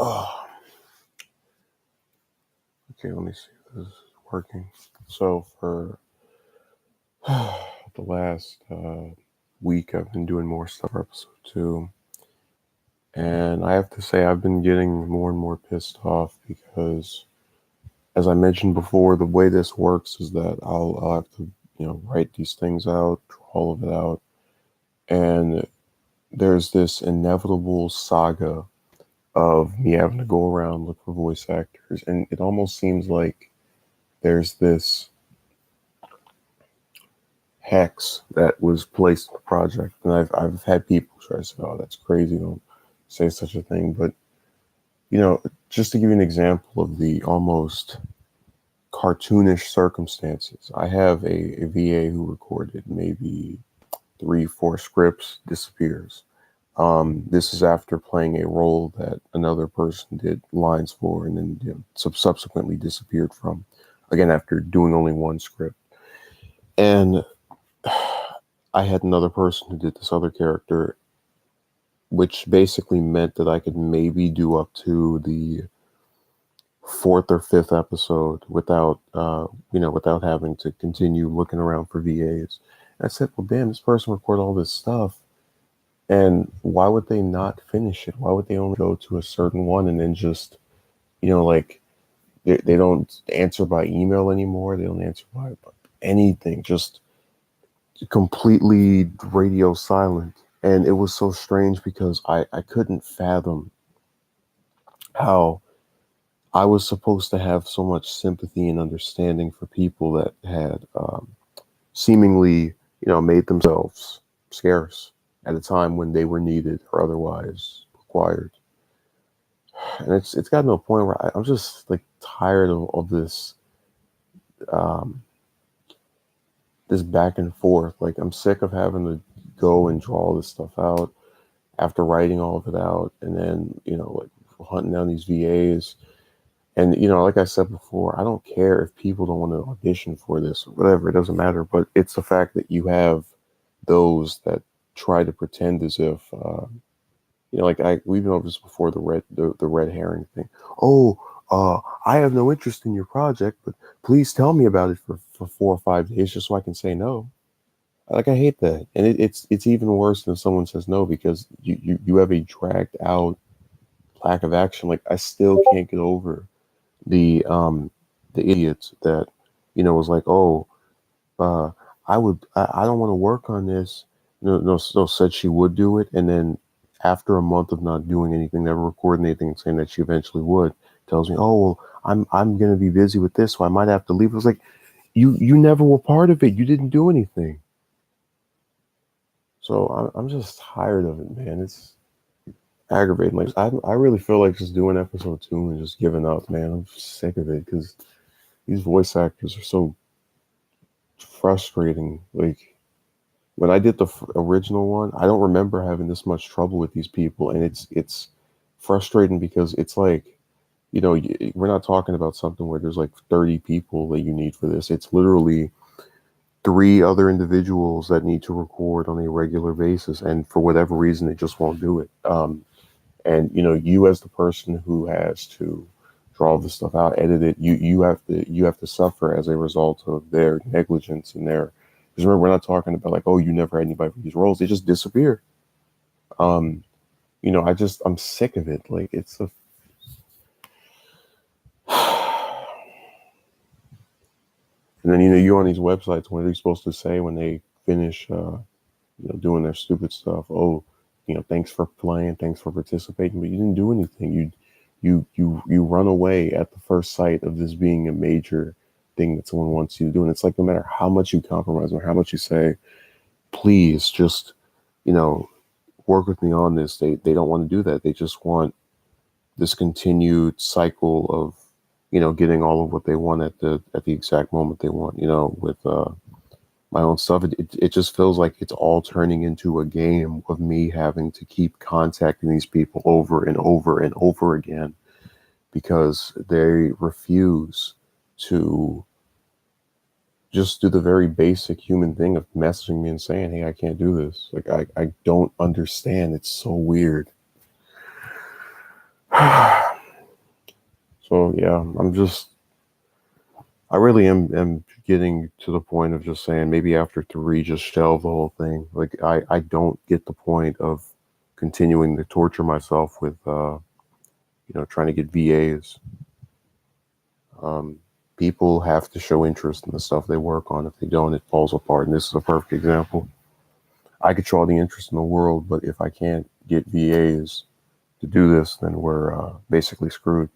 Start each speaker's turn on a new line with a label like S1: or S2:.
S1: Oh, okay, let me see if this is working. So for the last week, I've been doing more stuff for episode 2. And I have to say, I've been getting more and more pissed off because, as I mentioned before, the way this works is that I'll have to, write these things out, draw all of it out. And there's this inevitable saga of me having to go around look for voice actors, and it almost seems like there's this hex that was placed in the project, and I've had people try to say, "Oh, that's crazy! Don't say such a thing." But just to give you an example of the almost cartoonish circumstances, I have a VA who recorded maybe 3-4 scripts, disappears. This is after playing a role that another person did lines for and then subsequently disappeared from, again, after doing only one script. And I had another person who did this other character, which basically meant that I could maybe do up to the 4th or 5th episode without having to continue looking around for VAs. And I said, well, damn, this person recorded all this stuff. And why would they not finish it? Why would they only go to a certain one and then just, like they don't answer by email anymore? They don't answer by anything, just completely radio silent. And it was so strange because I couldn't fathom how I was supposed to have so much sympathy and understanding for people that had seemingly, made themselves scarce at a time when they were needed or otherwise required. And it's gotten to a point where I'm just like tired of this this back and forth. Like, I'm sick of having to go and draw this stuff out after writing all of it out, and then like hunting down these VAs. And like I said before, I don't care if people don't want to audition for this or whatever, it doesn't matter. But it's the fact that you have those that try to pretend as if like we've been over this before, the red herring thing. Oh, I have no interest in your project, but please tell me about it for 4 or 5 days just so I can say no. Like, I hate that. And it's even worse than someone says no, because you have a dragged out lack of action. Like, I still can't get over the idiot that was like, oh, I don't want to work on this. No, said she would do it, and then after a month of not doing anything, never recording anything, and saying that she eventually would, tells me, oh, well, I'm gonna be busy with this, so I might have to leave. It was like, you never were part of it. You didn't do anything. So I'm just tired of it, man. It's aggravating. Like, I really feel like just doing episode 2 and just giving up, man. I'm sick of it because these voice actors are so frustrating. Like, when I did the original one, I don't remember having this much trouble with these people, and it's frustrating because it's like, we're not talking about something where there's like 30 people that you need for this. It's literally 3 other individuals that need to record on a regular basis, and for whatever reason, they just won't do it. And you as the person who has to draw this stuff out, edit it, you have to suffer as a result of their negligence and their. Because remember, we're not talking about like, oh, you never had anybody for these roles; they just disappear. I'm sick of it. Like, it's a. And then you're on these websites. What are you supposed to say when they finish, doing their stupid stuff? Oh, thanks for playing, thanks for participating, but you didn't do anything. You run away at the first sight of this being a major thing that someone wants you to do. And it's like, no matter how much you compromise or how much you say, please just, work with me on this, they don't want to do that. They just want this continued cycle of, getting all of what they want at the exact moment they want. With my own stuff, it just feels like it's all turning into a game of me having to keep contacting these people over and over and over again because they refuse to just do the very basic human thing of messaging me and saying, hey, I can't do this. Like, I don't understand. It's so weird. So yeah, I really am getting to the point of just saying maybe after three, just shelve the whole thing. Like I don't get the point of continuing to torture myself with trying to get VAs. Um, People have to show interest in the stuff they work on. If they don't, it falls apart. And this is a perfect example. I could show all the interest in the world, but if I can't get VAs to do this, then we're basically screwed.